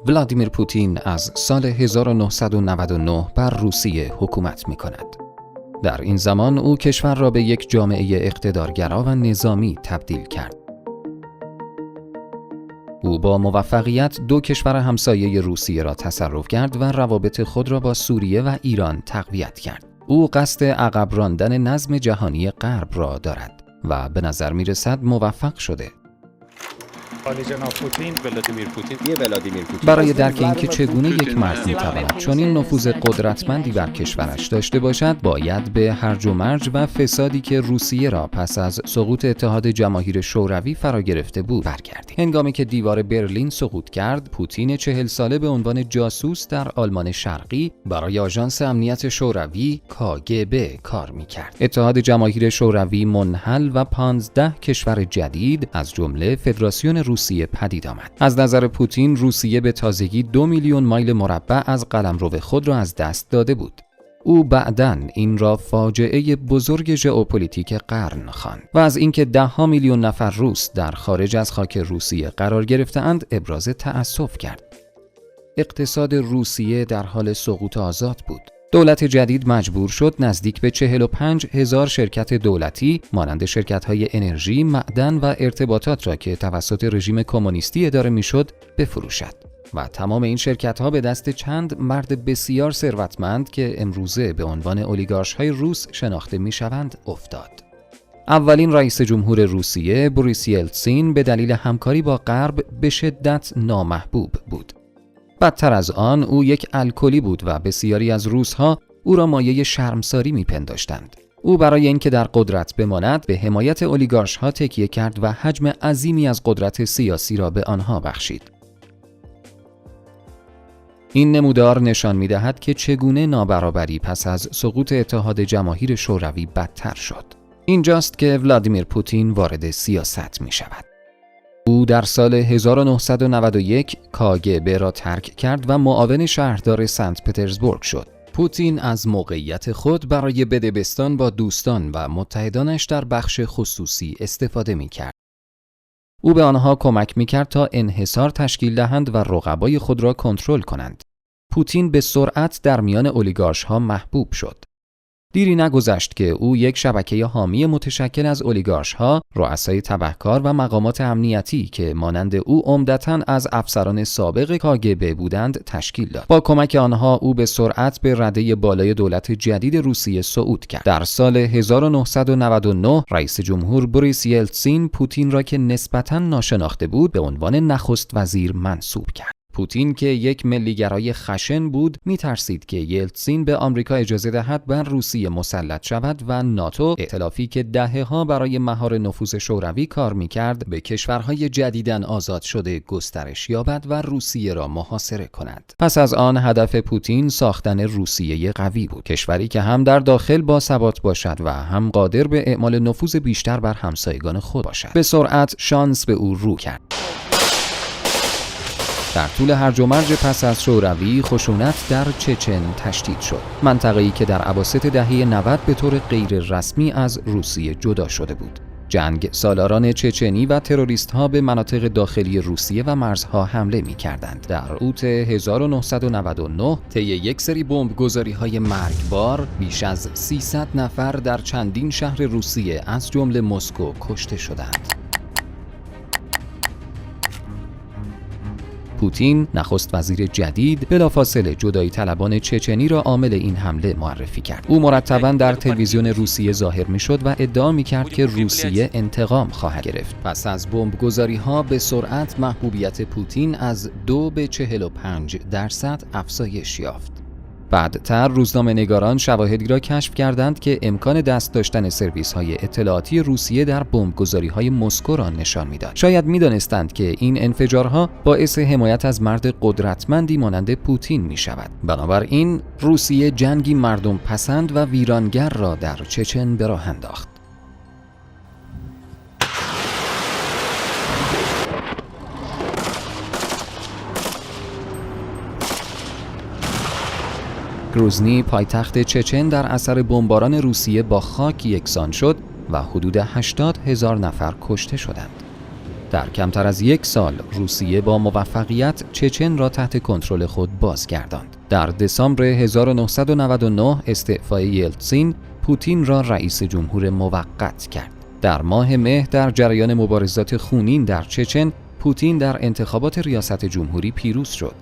ولادیمیر پوتین از سال 1999 بر روسیه حکومت می‌کند. در این زمان او کشور را به یک جامعه اقتدارگرا و نظامی تبدیل کرد. او با موفقیت دو کشور همسایه روسیه را تصرف کرد و روابط خود را با سوریه و ایران تقویت کرد. او قصد عقب راندن نظم جهانی غرب را دارد و به نظر می‌رسد موفق شده. برای درک اینکه چگونه یک مرد می‌تواند چنین نفوذ قدرتمندی بر کشورش داشته باشد، باید به هرج و مرج و فسادی که روسیه را پس از سقوط اتحاد جماهیر شوروی فرا گرفته بود برگردیم. هنگامی که دیوار برلین سقوط کرد، پوتین 40 ساله به عنوان جاسوس در آلمان شرقی برای آژانس امنیت شوروی KGB کار می‌کرد. اتحاد جماهیر شوروی منحل و 15 کشور جدید از جمله فدراسیون روسیه پدید آمد. از نظر پوتین، روسیه به تازگی 2 میلیون مایل مربع از قلمرو خود را از دست داده بود. او بعداً این را فاجعه بزرگ ژئوپلیتیک قرن خواند و از اینکه 10 میلیون نفر روس در خارج از خاک روسیه قرار گرفته‌اند ابراز تأسف کرد. اقتصاد روسیه در حال سقوط آزاد بود. دولت جدید مجبور شد نزدیک به 45,000 شرکت دولتی مانند شرکت‌های انرژی، معدن و ارتباطات را که توسط رژیم کمونیستی اداره می‌شد بفروشد و تمام این شرکت‌ها به دست چند مرد بسیار ثروتمند که امروزه به عنوان اولیگارش‌های روس شناخته می‌شوند افتاد. اولین رئیس جمهور روسیه بوریس یلتسین به دلیل همکاری با غرب به شدت نامحبوب بود. بدتر از آن او یک الکلی بود و بسیاری از روس‌ها او را مایه شرمساری می‌پنداشتند. او برای اینکه در قدرت بماند به حمایت اولیگارش‌ها تکیه کرد و حجم عظیمی از قدرت سیاسی را به آنها بخشید. این نمودار نشان می‌دهد که چگونه نابرابری پس از سقوط اتحاد جماهیر شوروی بدتر شد. اینجاست که ولادیمیر پوتین وارد سیاست می‌شود. او در سال 1991 KGB را ترک کرد و معاون شهردار سنت پترزبورگ شد. پوتین از موقعیت خود برای بدبستان با دوستان و متحدانش در بخش خصوصی استفاده می‌کرد. او به آنها کمک می‌کرد تا انحصار تشکیل دهند و رقبای خود را کنترل کنند. پوتین به سرعت در میان اولیگارش‌ها محبوب شد. دیری نگذشت که او یک شبکه حامی متشکل از اولیگارش‌ها، رؤسای تبهکار و مقامات امنیتی که مانند او عمدتاً از افسران سابق KGB بودند تشکیل داد. با کمک آنها او به سرعت به رده بالای دولت جدید روسیه صعود کرد. در سال 1999 رئیس جمهور بوریس یلتسین پوتین را که نسبتاً ناشناخته بود به عنوان نخست وزیر منصوب کرد. پوتین که یک ملیگرای خشن بود می‌ترسید که یلتسین به آمریکا اجازه دهد بر روسیه مسلط شود و ناتو، ائتلافی که دهه‌ها برای مهار نفوذ شوروی کار می‌کرد، به کشورهای جدیداً آزاد شده گسترش یابد و روسیه را محاصره کند. پس از آن هدف پوتین ساختن روسیه قوی بود، کشوری که هم در داخل باثبات باشد و هم قادر به اعمال نفوذ بیشتر بر همسایگان خود باشد. به سرعت شانس به او رو کرد. در طول هرج و مرج پس از شوروی، خشونت در چچن تشدید شد. منطقه‌ای که در اواسط دهه 90 به طور غیر رسمی از روسیه جدا شده بود. جنگ سالاران چچنی و تروریست‌ها به مناطق داخلی روسیه و مرزها حمله می‌کردند. در اوت 1999 طی یک سری بمبگذاری‌های مرگبار بیش از 300 نفر در چندین شهر روسیه از جمله مسکو کشته شدند. پوتین نخست وزیر جدید بلافاصله جدایی طلبان چچنی را عامل این حمله معرفی کرد. او مرتباً در تلویزیون روسیه ظاهر می‌شد و ادعا می‌کرد که روسیه انتقام خواهد گرفت. پس از بمبگذاری‌ها به سرعت محبوبیت پوتین از 2 به 45% افزایش یافت. بعدتر روزنامه‌نگاران شواهدی را کشف کردند که امکان دست داشتن سرویس‌های اطلاعاتی روسیه در بمبگذاری‌های مسکو را نشان می‌داد. شاید می‌دانستند که این انفجارها باعث حمایت از مرد قدرتمندی مانند پوتین می‌شود. بنابراین روسیه جنگی مردم پسند و ویرانگر را در چچن به راه انداخت. گروزنی، پایتخت چچن، در اثر بمباران روسیه با خاک یکسان شد و حدود 80,000 نفر کشته شدند. در کمتر از 1 سال روسیه با موفقیت چچن را تحت کنترل خود بازگرداند. در دسامبر 1999 استعفای یلتسین پوتین را رئیس جمهور موقت کرد. در ماه مه در جریان مبارزات خونین در چچن پوتین در انتخابات ریاست جمهوری پیروز شد.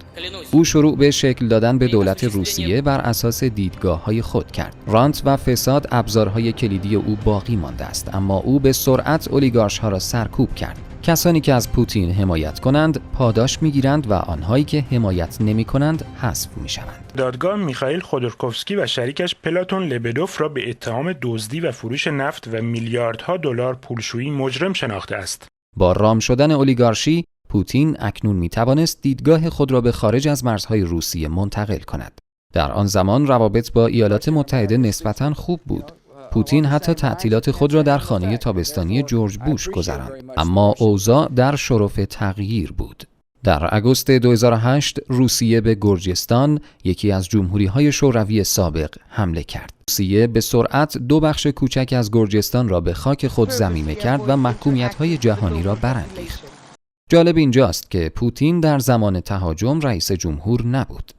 او شروع به شکل دادن به دولت روسیه بر اساس دیدگاه‌های خود کرد. رانت و فساد ابزارهای کلیدی او باقی مانده است، اما او به سرعت اولیگارش‌ها را سرکوب کرد. کسانی که از پوتین حمایت کنند پاداش می‌گیرند و آنهایی که حمایت نمی‌کنند حذف می‌شوند. دادگاه میخائیل خودورکوفسکی و شریکش پلاتون لبدوف را به اتهام دزدی و فروش نفت و میلیاردها دلار پولشویی مجرم شناخته است. با رام شدن اولیگارشی، پوتین اکنون می‌توانست دیدگاه خود را به خارج از مرزهای روسیه منتقل کند. در آن زمان روابط با ایالات متحده نسبتاً خوب بود. پوتین حتی تعطیلات خود را در خانه تابستانی جورج بوش گذراند، اما اوضاع در شرف تغییر بود. در آگوست 2008 روسیه به گرجستان، یکی از جمهوری‌های شوروی سابق، حمله کرد. روسیه به سرعت 2 بخش کوچک از گرجستان را به خاک خود ضمیمه کرد و محکومیت‌های جهانی را برانگیخت. جالب اینجاست که پوتین در زمان تهاجم رئیس جمهور نبود.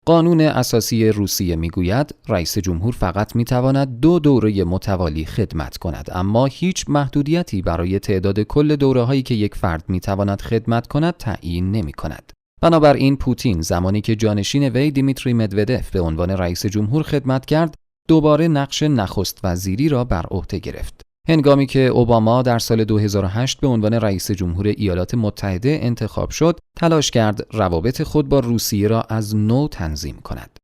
قانون اساسی روسیه میگوید رئیس جمهور فقط میتواند 2 دوره متوالی خدمت کند، اما هیچ محدودیتی برای تعداد کل دوره‌هایی که یک فرد میتواند خدمت کند تعیین نمی‌کند. بنابراین پوتین زمانی که جانشین وی دیمیتری مدودف به عنوان رئیس جمهور خدمت کرد، دوباره نقش نخست وزیری را بر عهده گرفت. هنگامی که اوباما در سال 2008 به عنوان رئیس جمهور ایالات متحده انتخاب شد، تلاش کرد روابط خود با روسیه را از نو تنظیم کند.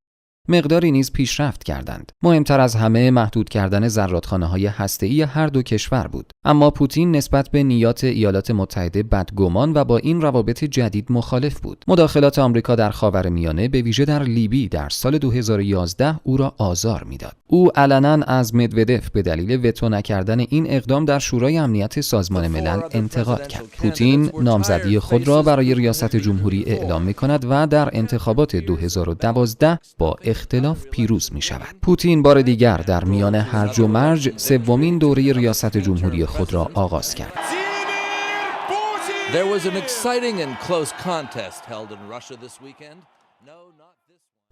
مقداری نیز پیشرفت کردند. مهمتر از همه محدود کردن زرادخانه‌های هسته‌ای هر دو کشور بود. اما پوتین نسبت به نیات ایالات متحده بدگمان و با این روابط جدید مخالف بود. مداخلات آمریکا در خاورمیانه به ویژه در لیبی در سال 2011 او را آزار می‌داد. او علنا از مدودف به دلیل وتو نکردن این اقدام در شورای امنیت سازمان ملل انتقاد کرد. پوتین نامزدی خود را برای ریاست جمهوری اعلام می‌کند و در انتخابات 2012 با اختلاف پیروز می شود. پوتین بار دیگر در میان هرج و مرج 3مین دوره ریاست جمهوری خود را آغاز کرد.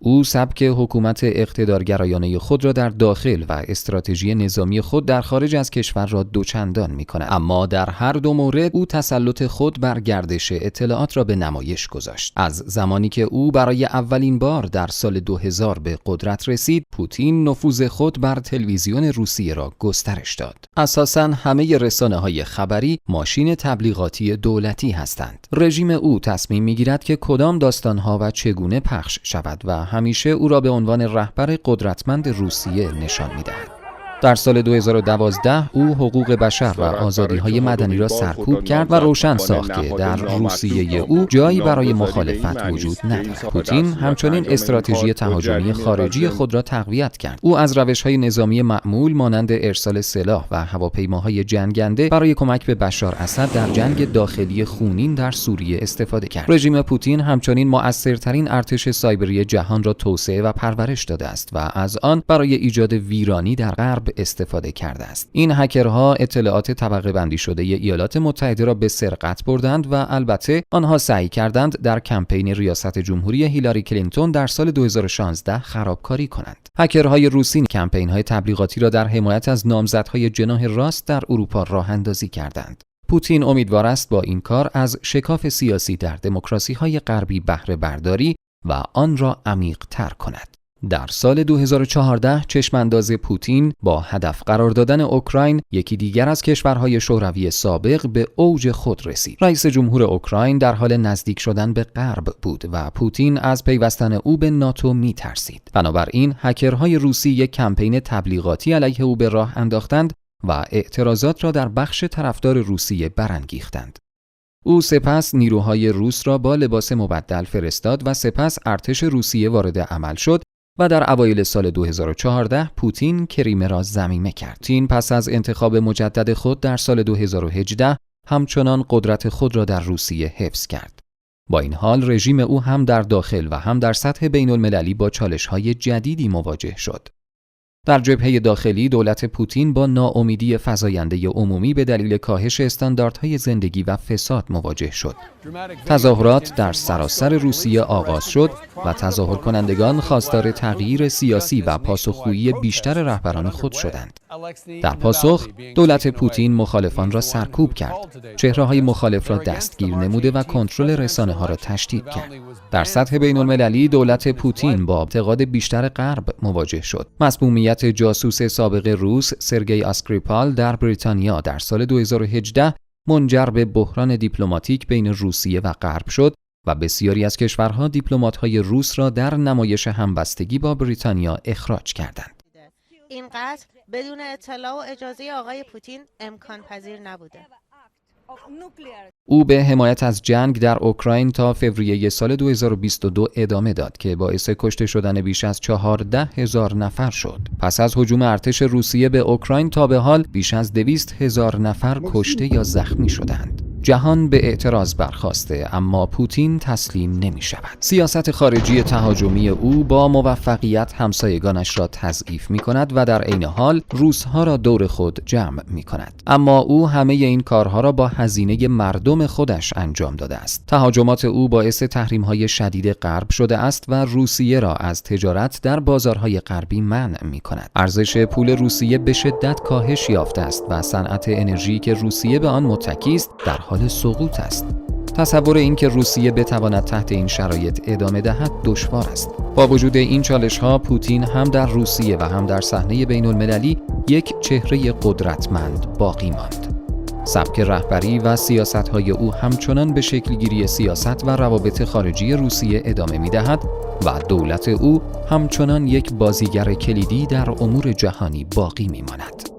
او سبک حکومت اقتدارگرایانه خود را در داخل و استراتژی نظامی خود در خارج از کشور را دوچندان می‌کند، اما در هر دو مورد او تسلط خود بر گردش اطلاعات را به نمایش گذاشت. از زمانی که او برای اولین بار در سال 2000 به قدرت رسید، پوتین نفوذ خود بر تلویزیون روسیه را گسترش داد. اساساً همه رسانه‌های خبری ماشین تبلیغاتی دولتی هستند. رژیم او تصمیم می‌گیرد که کدام داستان‌ها و چگونه پخش شود و همیشه او را به عنوان رهبر قدرتمند روسیه نشان می‌دهد. در سال 2012 او حقوق بشر و آزادی‌های مدنی را سرکوب کرد و روشن ساخت که در روسیه او جایی برای مخالفت وجود ندارد. پوتین همچنین استراتژی تهاجمی خارجی خود را تقویت کرد. او از روش‌های نظامی معمول مانند ارسال سلاح و هواپیماهای جنگنده برای کمک به بشار اسد در جنگ داخلی خونین در سوریه استفاده کرد. رژیم پوتین همچنین مؤثرترین ارتش سایبری جهان را توسعه و پرورش داده است و از آن برای ایجاد ویرانی در غرب استفاده کرده است. این هکرها اطلاعات طبقه بندی شده ی ایالات متحده را به سرقت بردند و البته آنها سعی کردند در کمپین ریاست جمهوری هیلاری کلینتون در سال 2016 خرابکاری کنند. هکرهای روسی کمپین‌های تبلیغاتی را در حمایت از نامزدهای جناح راست در اروپا راه اندازی کردند. پوتین امیدوار است با این کار از شکاف سیاسی در دموکراسی‌های غربی بهره برداری و آن را عمیق‌تر کند. در سال 2014 چشمانداز پوتین با هدف قرار دادن اوکراین، یکی دیگر از کشورهای شوروی سابق، به اوج خود رسید. رئیس جمهور اوکراین در حال نزدیک شدن به غرب بود و پوتین از پیوستن او به ناتو می‌ترسید. بنابراین هکرهای روسی یک کمپین تبلیغاتی علیه او به راه انداختند و اعتراضات را در بخش طرفدار روسیه برانگیختند. او سپس نیروهای روس را با لباس مبدل فرستاد و سپس ارتش روسیه وارد عمل شد و در اوایل سال 2014 پوتین کریمه را ضمیمه کرد. پوتین پس از انتخاب مجدد خود در سال 2018 همچنان قدرت خود را در روسیه حفظ کرد. با این حال رژیم او هم در داخل و هم در سطح بین المللی با چالش‌های جدیدی مواجه شد. در جبهه داخلی دولت پوتین با ناامیدی فزاینده عمومی به دلیل کاهش استانداردهای زندگی و فساد مواجه شد. تظاهرات در سراسر روسیه آغاز شد و تظاهر کنندگان خواستار تغییر سیاسی و پاسخگویی بیشتر رهبران خود شدند. در پاسخ، دولت پوتین مخالفان را سرکوب کرد. چهره‌های مخالف را دستگیر نموده و کنترل رسانه‌ها را تشدید کرد. در سطح بین‌المللی دولت پوتین با انتقاد بیشتر غرب مواجه شد. مسمومیت جاسوس سابق روس سرگئی آسکریپال در بریتانیا در سال 2018 منجر به بحران دیپلماتیک بین روسیه و غرب شد و بسیاری از کشورها دیپلمات‌های روس را در نمایش همبستگی با بریتانیا اخراج کردند. این قتل بدون اطلاع و اجازه آقای پوتین امکان پذیر نبوده. او به حمایت از جنگ در اوکراین تا فوریه سال 2022 ادامه داد که باعث کشته شدن بیش از 14,000 نفر شد. پس از هجوم ارتش روسیه به اوکراین تا به حال بیش از 200,000 نفر کشته یا زخمی شدند. جهان به اعتراض برخاسته، اما پوتین تسلیم نمی شود. سیاست خارجی تهاجمی او با موفقیت همسایگانش را تضعیف می کند و در عین حال روس‌ها را دور خود جمع می کند. اما او همه این کارها را با هزینه مردم خودش انجام داده است. تهاجمات او باعث تحریم‌های شدید غرب شده است و روسیه را از تجارت در بازارهای غربی منع می کند. ارزش پول روسیه به شدت کاهش یافته است و صنعت انرژی که روسیه به آن متکی است در حال سقوط است. تصور اینکه روسیه بتواند تحت این شرایط ادامه دهد دشوار است. با وجود این چالش‌ها، پوتین هم در روسیه و هم در صحنه بین‌المللی یک چهره قدرتمند باقی ماند. سبک رهبری و سیاست‌های او همچنان به شکل‌گیری سیاست و روابط خارجی روسیه ادامه می‌دهد و دولت او همچنان یک بازیگر کلیدی در امور جهانی باقی می‌ماند.